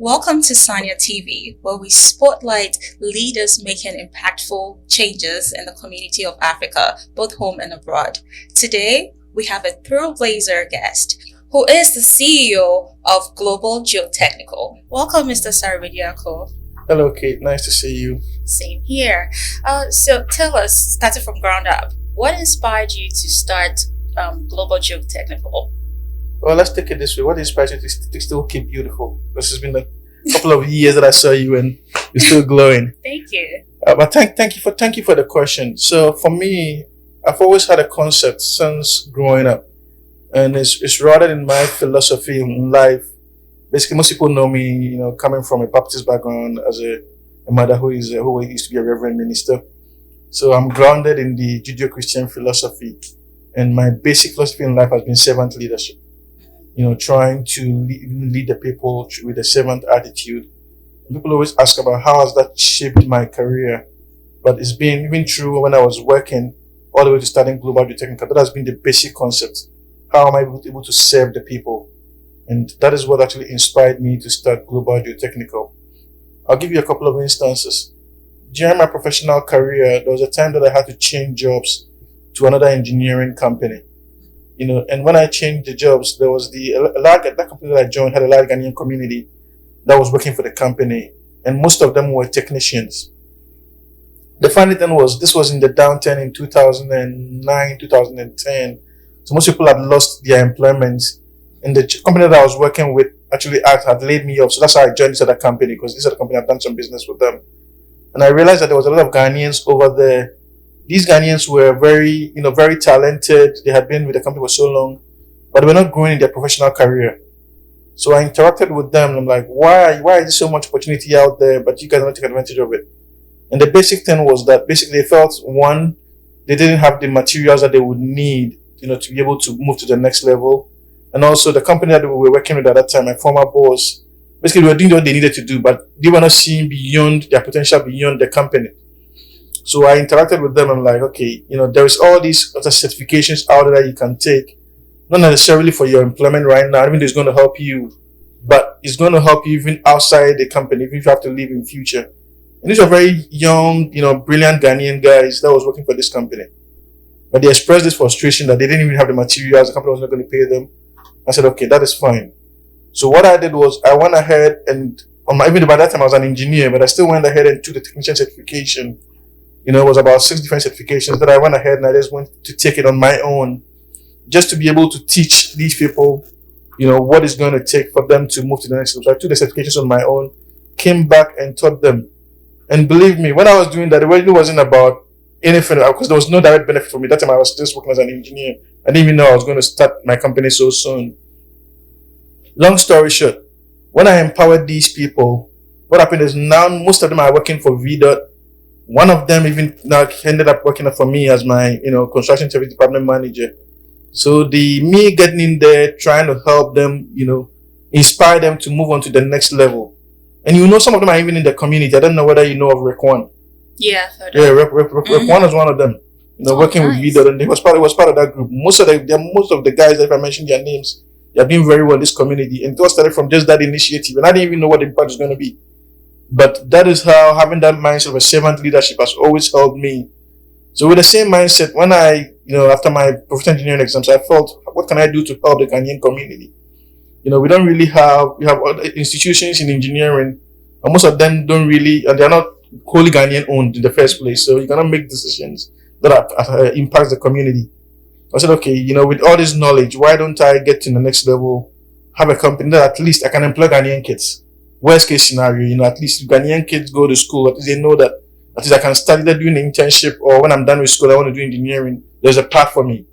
Welcome to Sania TV, where we spotlight leaders making impactful changes in the community of Africa, both home and abroad. Today, we have a trailblazer guest who is the CEO of Global Geotechnical. Welcome, Mr. Asare Bediako. Hello, Kate. Nice to see you. Same here. So tell us, starting from ground up, what inspired you to start Global Geotechnical? Well, let's take it this way. What inspires you to still keep beautiful? This has been a couple of years that I saw you and you're still glowing. Thank you. But thank you for the question. So for me, I've always had a concept since growing up, and it's rooted in my philosophy in life. Basically, most people know me, coming from a Baptist background as a mother who used to be a reverend minister. So I'm grounded in the Judeo-Christian philosophy, and my basic philosophy in life has been servant leadership. Trying to lead the people with a servant attitude. People always ask about how has that shaped my career, but it's been even true when I was working all the way to starting Global Geotechnical. That has been the basic concept. How am I able to serve the people? And that is what actually inspired me to start Global Geotechnical. I'll give you a couple of instances. During my professional career, there was a time that I had to change jobs to another engineering company. And when I changed the jobs, there was that company that I joined had a large Ghanaian community that was working for the company, and most of them were technicians. The funny thing was, this was in the downturn in 2009, 2010. So most people had lost their employment, and the company that I was working with actually had laid me off. So that's how I joined this other company, because this other company I've done some business with them. And I realized that there was a lot of Ghanaians over there. These Ghanaians were very, very talented. They had been with the company for so long, but they were not growing in their professional career. So I interacted with them, and I'm like, why is there so much opportunity out there, but you guys don't take advantage of it? And the basic thing was that basically they felt, one, they didn't have the materials that they would need, to be able to move to the next level. And also the company that we were working with at that time, my former boss, basically they were doing what they needed to do, but they were not seeing beyond their potential beyond the company. So I interacted with them. I'm like, okay, there's all these other certifications out there that you can take, not necessarily for your employment right now. I mean, it's going to help you, but it's going to help you even outside the company, even if you have to leave in future. And these are very young, brilliant Ghanaian guys that was working for this company. But they expressed this frustration that they didn't even have the materials. The company was not going to pay them. I said, okay, that is fine. So what I did was I went ahead and, even by that time I was an engineer, but I still went ahead and took the technician certification. It was about 6 different certifications that I went ahead and I just went to take it on my own, just to be able to teach these people, what it's going to take for them to move to the next level. So I took the certifications on my own, came back and taught them. And believe me, when I was doing that, it really wasn't about anything, because there was no direct benefit for me. That time I was just working as an engineer. I didn't even know I was going to start my company so soon. Long story short, when I empowered these people, what happened is now most of them are working for VDOT. One of them even now ended up working for me as my, construction service department manager. So me getting in there, trying to help them, inspire them to move on to the next level. And some of them are even in the community. I don't know whether you know of Rec One. Yeah. Rec One was one of them. Working with VDOT, and it was part of that group. Most of the guys, if I mentioned their names, they are doing very well in this community. And it all started from just that initiative. And I didn't even know what the impact was going to be. But that is how having that mindset of a servant leadership has always helped me. So with the same mindset, when I, after my professional engineering exams, I felt, what can I do to help the Ghanaian community? We don't really we have other institutions in engineering, and most of them don't really, and they're not wholly Ghanaian owned in the first place. So you cannot make decisions that impact the community. I said, okay, with all this knowledge, why don't I get to the next level, have a company that at least I can employ Ghanaian kids? Worst case scenario, at least if Ghanaian kids go to school, at least they know that at least I can start either doing an internship, or when I'm done with school, I want to do engineering. There's a path for me.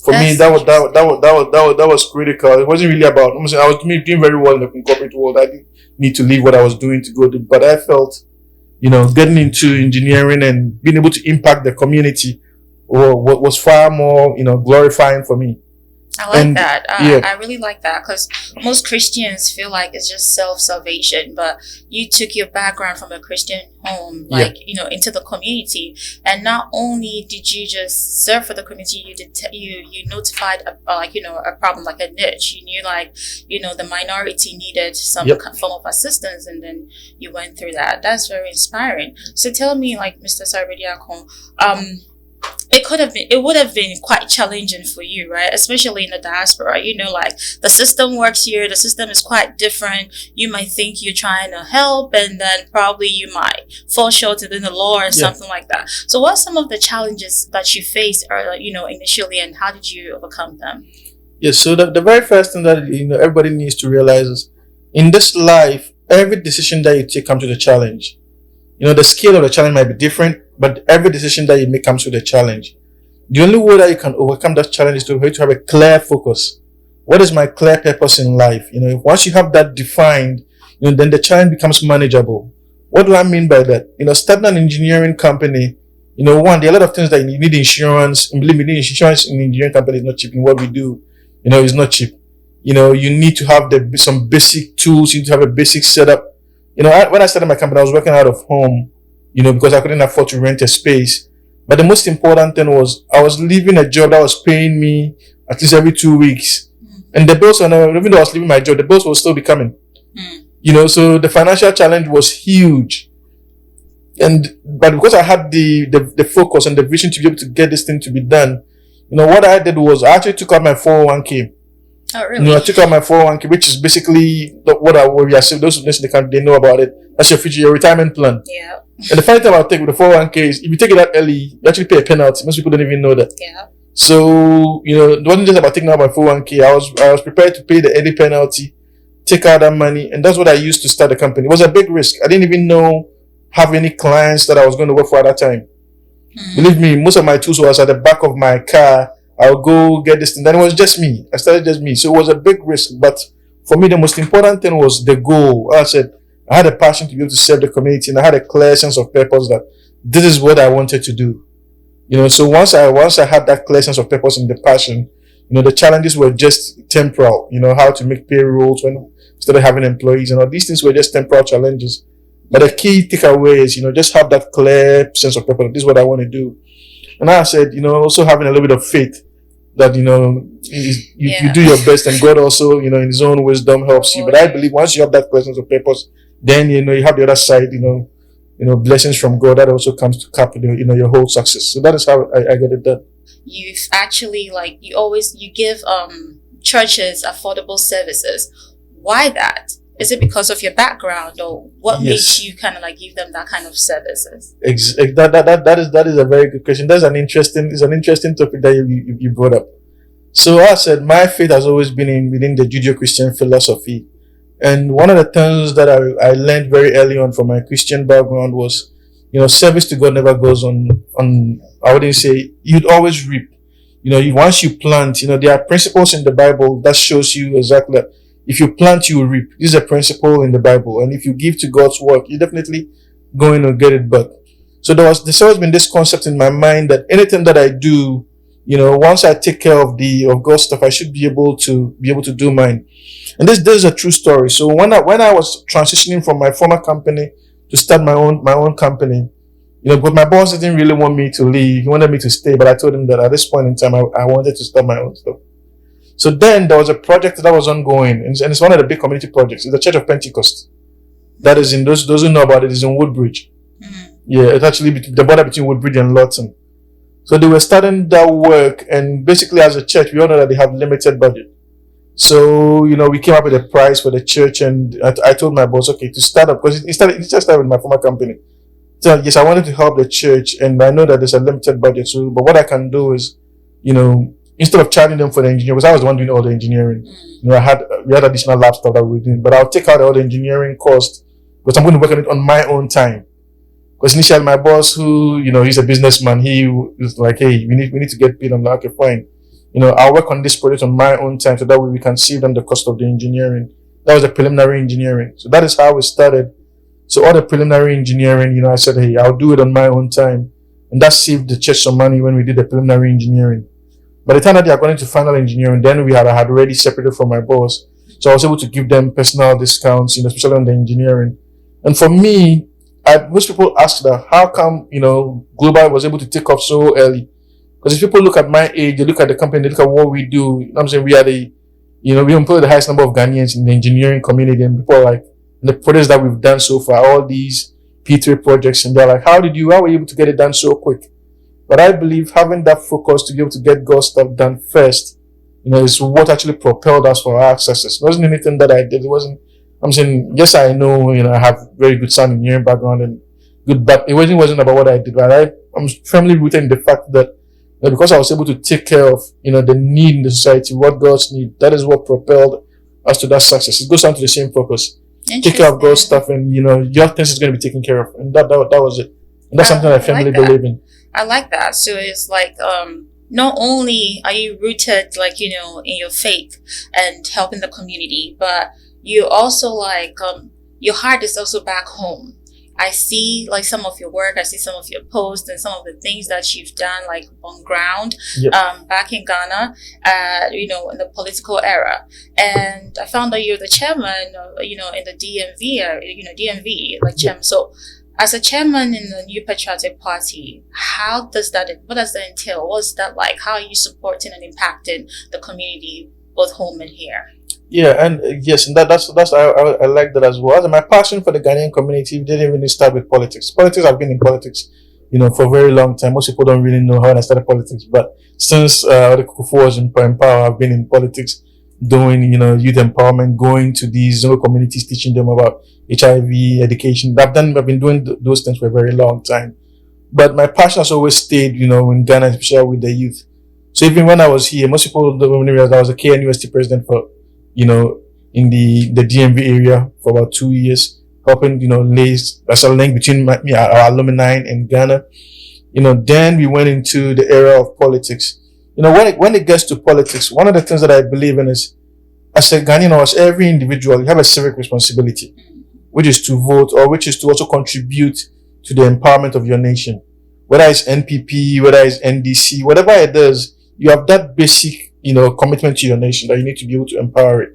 For me, that was critical. It wasn't really about, I was doing very well in the corporate world. I didn't need to leave what I was doing to go to, but I felt, getting into engineering and being able to impact the community was far more, glorifying for me. I like And that. yeah, I really like that because most Christians feel like it's just self-salvation, but you took your background from a Christian home, yeah, like, into the community. And not only did you just serve for the community, you notified a problem, like a niche. You knew, like, the minority needed some yep. form of assistance, and then you went through that. That's very inspiring. So tell me, like, Mr. Asare Bediako, it would have been quite challenging for you, right? Especially in the diaspora, like, the system works here, the system is quite different. You might think you're trying to help, and then probably you might fall short within the law or something like that. So what are some of the challenges that you faced, or initially, and how did you overcome them? Yes, so the very first thing that everybody needs to realize is, in this life, every decision that you take comes with a challenge. The scale of the challenge might be different, but every decision that you make comes with a challenge. The only way that you can overcome that challenge is to have a clear focus. What is my clear purpose in life? Once you have that defined, then the challenge becomes manageable. What do I mean by that? Starting an engineering company, there are a lot of things that you need insurance. And believe me, insurance in the engineering company is not cheap. In what we do, it's not cheap. You need to have some basic tools. You need to have a basic setup. When I started my company, I was working out of home, because I couldn't afford to rent a space. But the most important thing was I was leaving a job that was paying me at least every 2 weeks. And the bills, even though I was leaving my job, the bills will still be coming. So the financial challenge was huge. But because I had the focus and the vision to be able to get this thing to be done, what I did was I actually took out my 401k. Oh, really? I took out my 401k, which is basically what we are saying. Those who listen, they know about it. That's your retirement plan. Yeah. And the funny thing about taking the 401k is, if you take it out early, you actually pay a penalty. Most people don't even know that. Yeah. So, it wasn't just about taking out my 401k. I was prepared to pay the early penalty, take out that money, and that's what I used to start the company. It was a big risk. I didn't even have any clients that I was going to work for at that time. Believe me, most of my tools was at the back of my car. I'll go get this thing. Then it was just me. I started just me. So it was a big risk. But for me, the most important thing was the goal. I said, I had a passion to be able to serve the community, and I had a clear sense of purpose that this is what I wanted to do. So once I had that clear sense of purpose and the passion, the challenges were just temporal. How to make payrolls when we started having employees, and all these things were just temporal challenges. But the key takeaway is, just have that clear sense of purpose. This is what I want to do. And I said, also having a little bit of faith that, you do your best, and God also, in His own wisdom helps you. But I believe once you have that clear sense of purpose, then, you have the other side, blessings from God that also comes to cap, your whole success. So that is how I get it done. You've actually, like, you give churches affordable services. Why that? Is it because of your background, or what makes you kind of like give them that kind of services? That is a very good question. It's an interesting topic that you brought up. So I said, my faith has always been within the Judeo-Christian philosophy. And one of the things that I learned very early on from my Christian background was, service to God never goes on, I wouldn't say, you'd always reap. Once you plant, there are principles in the Bible that shows you exactly that. If you plant, you will reap. This is a principle in the Bible. And if you give to God's work, you're definitely going to get it back. So there's always been this concept in my mind that anything that I do, once I take care of God's stuff, I should be able to do mine. And this is a true story. So when I was transitioning from my former company to start my own company, but my boss didn't really want me to leave. He wanted me to stay, but I told him that at this point in time, I wanted to start my own stuff. So then there was a project that was ongoing, and it's one of the big community projects. It's the Church of Pentecost. That is in those who know about it, is in Woodbridge. Yeah, it's actually the border between Woodbridge and Lawton. So they were starting that work, and basically as a church, we all know that they have limited budget. So, we came up with a price for the church, and I told my boss, okay, to start up, because it just started with my former company. So yes, I wanted to help the church, and I know that there's a limited budget. So, but what I can do is, instead of charging them for the engineering, because I was the one doing all the engineering, we had additional lab stuff that we were doing, but I'll take out all the engineering cost, because I'm going to work on it on my own time. Because initially my boss, who, he's a businessman, he was like, hey, we need to get paid. I'm like, okay, fine. I'll work on this project on my own time, so that way we can save them the cost of the engineering. That was the preliminary engineering. So that is how we started. So all the preliminary engineering, I said, hey, I'll do it on my own time. And that saved the church some money when we did the preliminary engineering. By the time that they are going into final engineering, then I had already separated from my boss. So I was able to give them personal discounts, especially on the engineering. And for me, most people ask that, how come, Global was able to take off so early? Because if people look at my age, they look at the company, they look at what we do, I'm saying we are we employ the highest number of Ghanaians in the engineering community, and people are like, the projects that we've done so far, all these P3 projects, and they're like, how were you able to get it done so quick? But I believe having that focus to be able to get God's stuff done first, is what actually propelled us for our success. It wasn't anything that I did. It wasn't, I'm saying, yes, I know, I have very good sound engineering background and good, but it wasn't about what I did. But I'm firmly rooted in the fact that because I was able to take care of, the need in the society, what God's need, that is what propelled us to that success. It goes down to the same purpose. Take care of God's stuff, and, your things is going to be taken care of. And that was it. And that's something I firmly believe in. I like that. So it's like, not only are you rooted, in your faith and helping the community, but you also your heart is also back home. I see some of your work, I see some of your posts and some of the things that you've done on ground, yep. Back in Ghana, in the political era. And I found that you're the chairman, in the DMV, DMV, chairman. So as a chairman in the New Patriotic Party, what does that entail? What's that like? How are you supporting and impacting the community, both home and here? Yeah, and yes, and that's I like that as well. And my passion for the Ghanaian community didn't even start with politics. I've been in politics, for a very long time. Most people don't really know how I started politics, but since the Kufu was in power, I've been in politics, doing youth empowerment, going to these communities, teaching them about HIV, education. I've been doing those things for a very long time. But my passion has always stayed, in Ghana, especially with the youth. So even when I was here, most people don't realize I was a KNUST president for, in the DMV area for about 2 years, helping, there's a link between our alumni in Ghana. Then we went into the era of politics. When it gets to politics, one of the things that I believe in is, as a Ghanaian, or as every individual, you have a civic responsibility, which is to vote, or which is to also contribute to the empowerment of your nation. Whether it's NPP, whether it's NDC, whatever it is, you have that basic, commitment to your nation that you need to be able to empower it.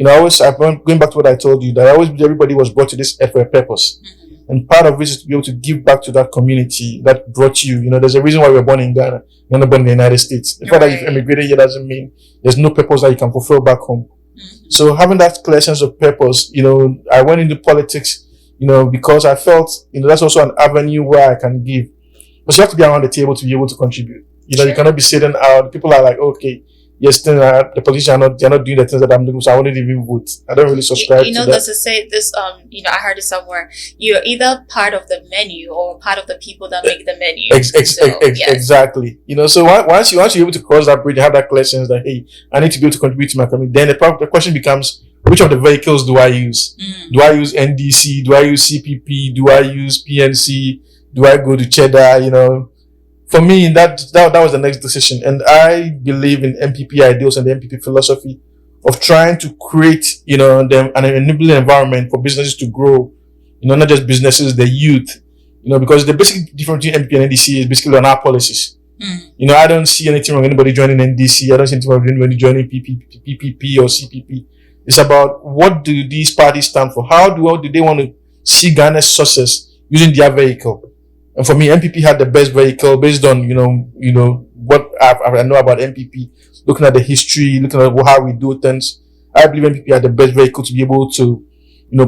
Going back to what I told you, that everybody was brought to this earth for a purpose. Mm-hmm. And part of it is to be able to give back to that community that brought you. There's a reason why we were born in Ghana. You're not born in the United States. The fact that you've emigrated here doesn't mean there's no purpose that you can fulfill back home. Mm-hmm. So having that clear sense of purpose, I went into politics, because I felt, that's also an avenue where I can give. But you have to be around the table to be able to contribute. Sure. You cannot be sitting out. People are like, okay, yes, the politicians they're not doing the things that I'm doing, so I wouldn't even vote. I don't really subscribe to that. There's to say this, I heard it somewhere. You're either part of the menu or part of the people that make the menu. Exactly. So once you're able to cross that bridge, you have that clear sense that, hey, I need to be able to contribute to my community. Then the question becomes, which of the vehicles do I use? Do I use NDC? Do I use CPP? Do I use PNC? Do I go to Cheddar? For me, that was the next decision. And I believe in MPP ideals and the MPP philosophy of trying to create, an enabling environment for businesses to grow, not just businesses, the youth, because the basic difference between MPP and NDC is basically on our policies. I don't see anything wrong with anybody joining NDC. I don't see anything wrong with anybody joining PPP or CPP. It's about, what do these parties stand for? How do they want to see Ghana's success using their vehicle? And for me, MPP had the best vehicle based on, what I know about MPP, looking at the history, looking at how we do things. I believe MPP had the best vehicle to be able to,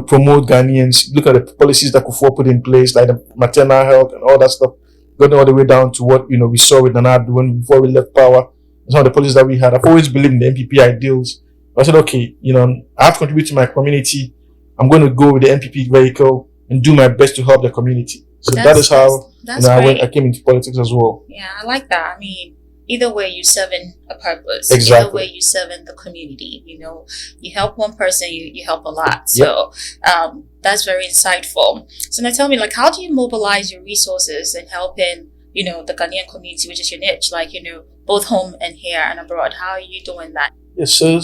promote Ghanaians, look at the policies that Kufuor put in place, like the maternal health and all that stuff, going all the way down to what, we saw with Nana before we left power. Some of the policies that we had. I've always believed in the MPP ideals. I said, okay, I have to contribute to my community. I'm going to go with the MPP vehicle and do my best to help the community. So that is how I came into politics as well. Yeah, I like that. I mean, either way, you're serving a purpose. Exactly. Either way, you're serving the community. You help one person, you help a lot. So that's very insightful. So now tell me, how do you mobilize your resources in helping, the Ghanaian community, which is your niche, both home and here and abroad? How are you doing that? Yeah, so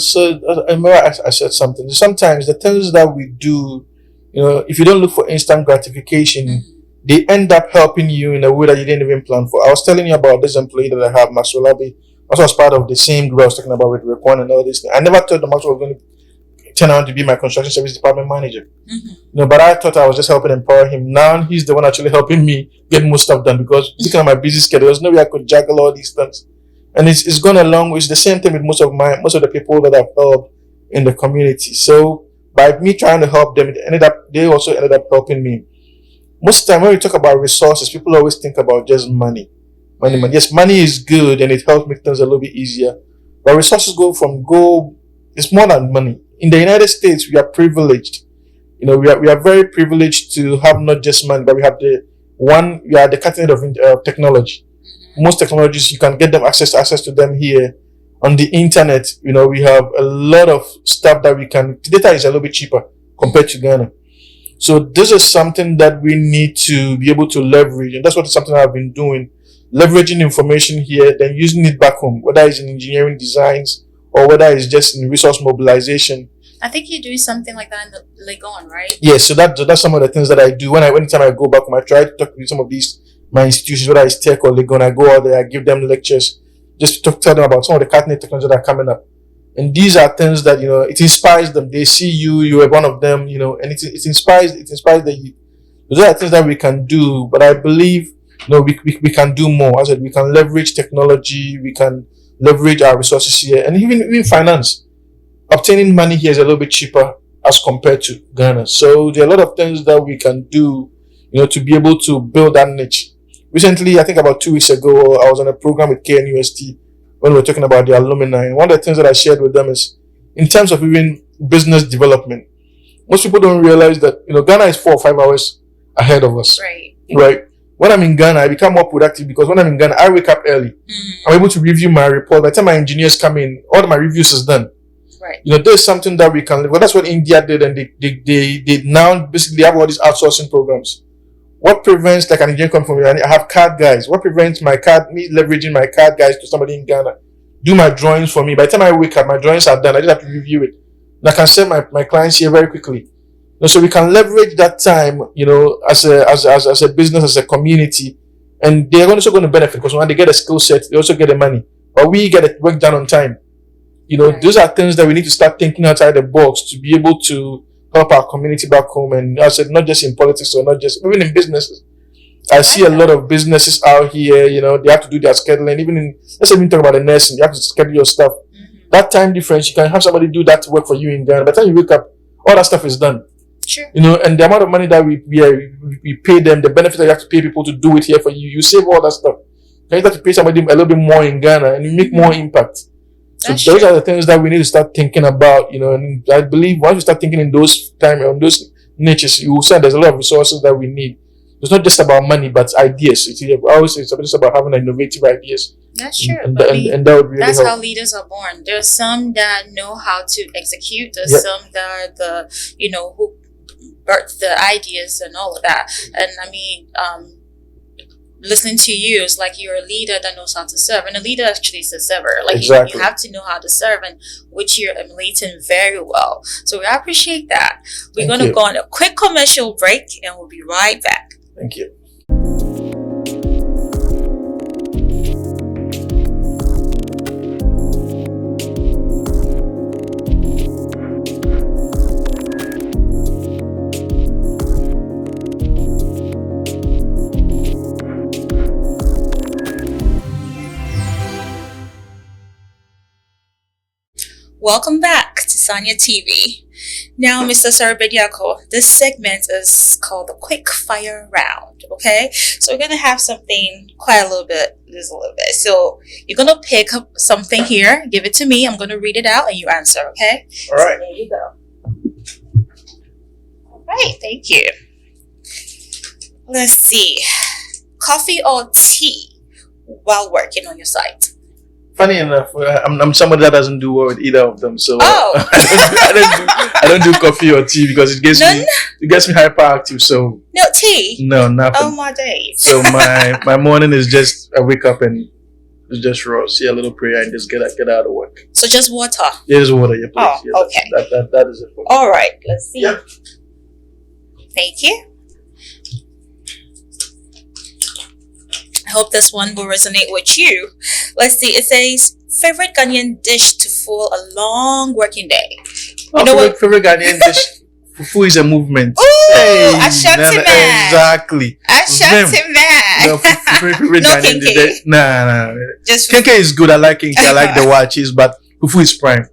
I remember I said something. Sometimes the things that we do, if you don't look for instant gratification, they end up helping you in a way that you didn't even plan for. I was telling you about this employee that I have, Masolabi, Also, was part of the same group I was talking about with Rekwan and all this. I never thought the master was going to turn out to be my construction service department manager. But I thought I was just helping empower him. Now he's the one actually helping me get most stuff done, because looking at my busy schedule, there's no way I could juggle all these things. And it's gone a long way. It's the same thing with most of the people that I've helped in the community. So by me trying to help them, they also ended up helping me. Most of the time when we talk about resources, people always think about just money. Money. Yes, money is good and it helps make things a little bit easier. But resources it's more than money. In the United States, we are privileged. We are very privileged to have not just money, but we are the cutting edge of technology. Most technologies, you can get them access to them here on the internet. We have a lot of stuff that the data is a little bit cheaper compared to Ghana. So this is something that we need to be able to leverage. And that's something I've been doing, leveraging information here, then using it back home, whether it's in engineering designs or whether it's just in resource mobilization. I think you're doing something like that in the Legon, right? Yes, so that's some of the things that I do. Anytime I go back home, I try to talk with some of my institutions, whether it's tech or Legon. I go out there, I give them lectures, just to tell them about some of the cutting-edge technologies that are coming up. And these are things that, it inspires them. They see you are one of them, and it inspires the youth. Those are things that we can do, but I believe, we can do more. As I said, we can leverage technology, we can leverage our resources here, and even finance. Obtaining money here is a little bit cheaper as compared to Ghana. So there are a lot of things that we can do, to be able to build that niche. Recently, I think about 2 weeks ago, I was on a program with KNUST when we were talking about the alumni. And one of the things that I shared with them is, in terms of even business development, most people don't realize that, Ghana is 4 or 5 hours ahead of us. Right. When I'm in Ghana, I become more productive because when I'm in Ghana, I wake up early. I'm able to review my report. By the time my engineers come in, all of my reviews is done. Right. There's something that we can live. Well, that's what India did, and they now basically have all these outsourcing programs. What prevents, like an engineer coming from here, I have CAD guys. What prevents me leveraging my CAD guys to somebody in Ghana, do my drawings for me? By the time I wake up, my drawings are done. I just have to review it. And I can send my clients here very quickly. So we can leverage that time, as a business, as a community, and they're also going to benefit because when they get a skill set, they also get the money. But we get it work done on time. Those are things that we need to start thinking outside the box to be able to help our community back home. And I said, not just in politics or not just, even in businesses. I see a lot of businesses out here, they have to do their scheduling. Let's even talk about the nursing, you have to schedule your stuff. That time difference, you can have somebody do that work for you in Ghana. By the time you wake up, all that stuff is done. Sure. And the amount of money that we pay them, the benefit that you have to pay people to do it here for you, you save all that stuff. You have to pay somebody a little bit more in Ghana and you make more impact. So those are the things that we need to start thinking about, and I believe once we start thinking in those niches, you will see there's a lot of resources that we need. It's not just about money, but ideas. I always say it's just about having innovative ideas. That's true. And that would really that's help. how leaders are born. There's some that know how to execute. There's some that are who birth the ideas and all of that. And listening to you is like you're a leader that knows how to serve, and a leader actually is a server. Like exactly. you have to know how to serve, and which you're emulating very well. So we appreciate that. We're going to go on a quick commercial break, and we'll be right back. Thank you. Welcome back to Sania TV. Now, Mr. Asare Bediako, this segment is called the quick fire round, okay? So we're going to have something quite a little bit. So you're going to pick up something here, give it to me. I'm going to read it out and you answer, okay? All right. So there you go. All right, thank you. Let's see. Coffee or tea while working on your site? Funny enough, I'm somebody that doesn't do well with either of them, so I don't do coffee or tea because it gets me hyperactive. So no tea. No, nothing. Oh my days. So my morning is just I wake up and it's just raw, say a little prayer and just get out of work. So just water. Yeah, just water. Yeah, please. Oh, yeah, okay. That is it. For me. All right. Let's see. Yep. Thank you. I hope this one will resonate with you. Let's see. It says favorite Ghanaian dish to fuel a long working day. You know what? Favorite Ghanaian dish. Fufu is a movement. Ooh, Hey, Ashanti man. exactly. Ashanti man. No, favorite No Ghanaian kinky. dish. Nah. Just Kenke is good. I like kenke. I like the wild cheese, but fufu is prime.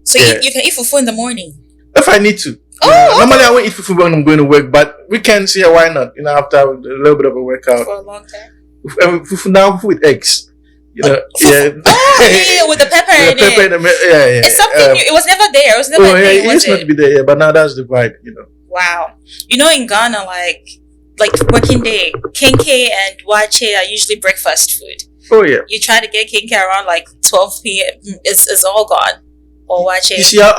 so Yeah. you can eat fufu in the morning. If I need to. Oh, Normally I won't eat fufu when I'm going to work, but weekends, yeah, why not? After a little bit of a workout. for a long time. Fufu now, fufu with eggs. Yeah. Oh, yeah, with the pepper in With the pepper it. in the yeah. It's something new. It was never there. It was never Oh, a yeah, thing, it was used not to it? be there, yeah, but now that's the vibe. Wow. In Ghana, like working day, kenke and wache are usually breakfast food. Oh, yeah. You try to get kenke around like 12 p.m. It's all gone. Or wache. You see, I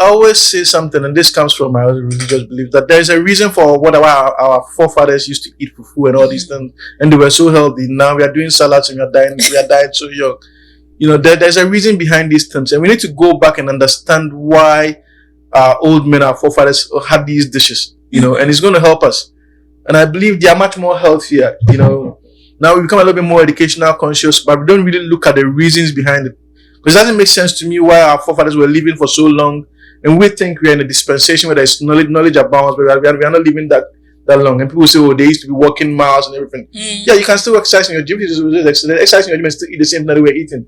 always say something, and this comes from my religious belief, that there is a reason for whatever our forefathers used to eat fufu and all these things, and they were so healthy. Now we are doing salads and we are dying so young. There's a reason behind these things, and we need to go back and understand why our old men, our forefathers, had these dishes. And it's going to help us. And I believe they are much more healthier. Now we become a little bit more educational conscious, but we don't really look at the reasons behind it. Because it doesn't make sense to me why our forefathers were living for so long, and we think we're in a dispensation where there's knowledge abounds, but we are not living that long. And people say, oh, they used to be walking miles and everything. Yeah, you can still exercise in your gym. Exercise in your gym and still eat the same thing that we're eating.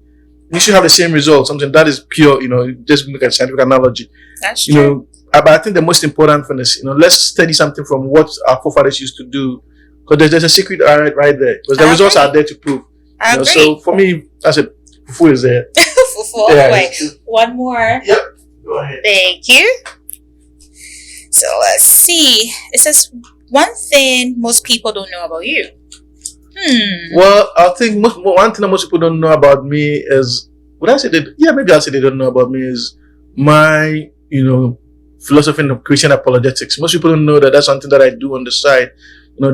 You should have the same results. Something that is pure, just look at scientific analogy. That's true. But I think the most important thing is, let's study something from what our forefathers used to do. Because there's a secret right there. Because the results are there to prove. I agree. So for me, I said, fufu is there. Fufu all the way. One more. Yep. Go ahead. Thank you. So let's see. It says one thing most people don't know about you. Well, I think one thing that most people don't know about me is, would I say that? Yeah, maybe I'll say they don't know about me is my, philosophy of Christian apologetics. Most people don't know that that's something that I do on the side,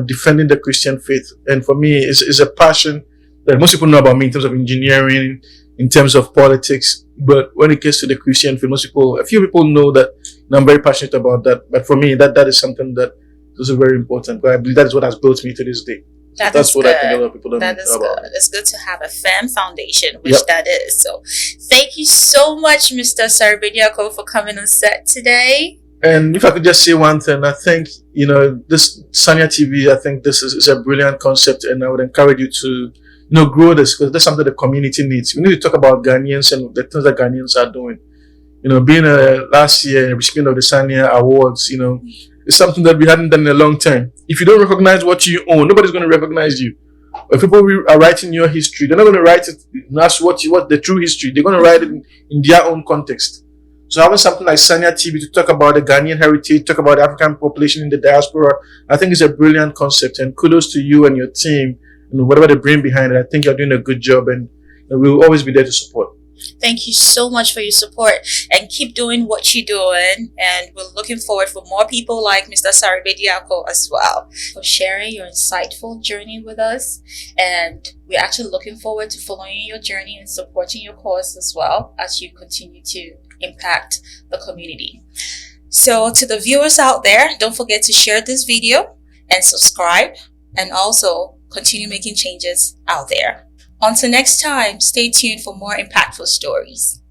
defending the Christian faith. And for me, it's a passion that most people know about me in terms of engineering, in terms of politics. But when it gets to the Christian faith, a few people know that I'm very passionate about that. But for me, that is something that is very important. But I believe that is what has built me to this day. That's what I think a lot of people don't know about. It's good to have a firm foundation, which that is. So thank you so much, Mr. Asare Bediako, for coming on set today. And if I could just say one thing, I think, this Sania TV, I think this is a brilliant concept, and I would encourage you to, grow this, because that's something the community needs. We need to talk about Ghanaians and the things that Ghanaians are doing. Being last year a recipient of the Sania Awards, it's something that we hadn't done in a long time. If you don't recognize what you own, nobody's going to recognize you. If people are writing your history, they're not going to write it. That's what the true history. They're going to write it in their own context. So having something like Sania TV to talk about the Ghanaian heritage, talk about the African population in the diaspora, I think it's a brilliant concept. And kudos to you and your team, whatever the brain behind it. I think you're doing a good job, and we'll always be there to support. Thank you so much for your support, and keep doing what you're doing. And we're looking forward for more people like Mr. Asare Bediako as well, for sharing your insightful journey with us. And we're actually looking forward to following your journey and supporting your cause as well as you continue to impact the community. So to the viewers out there, don't forget to share this video and subscribe, and also continue making changes out there. Until next time, stay tuned for more impactful stories.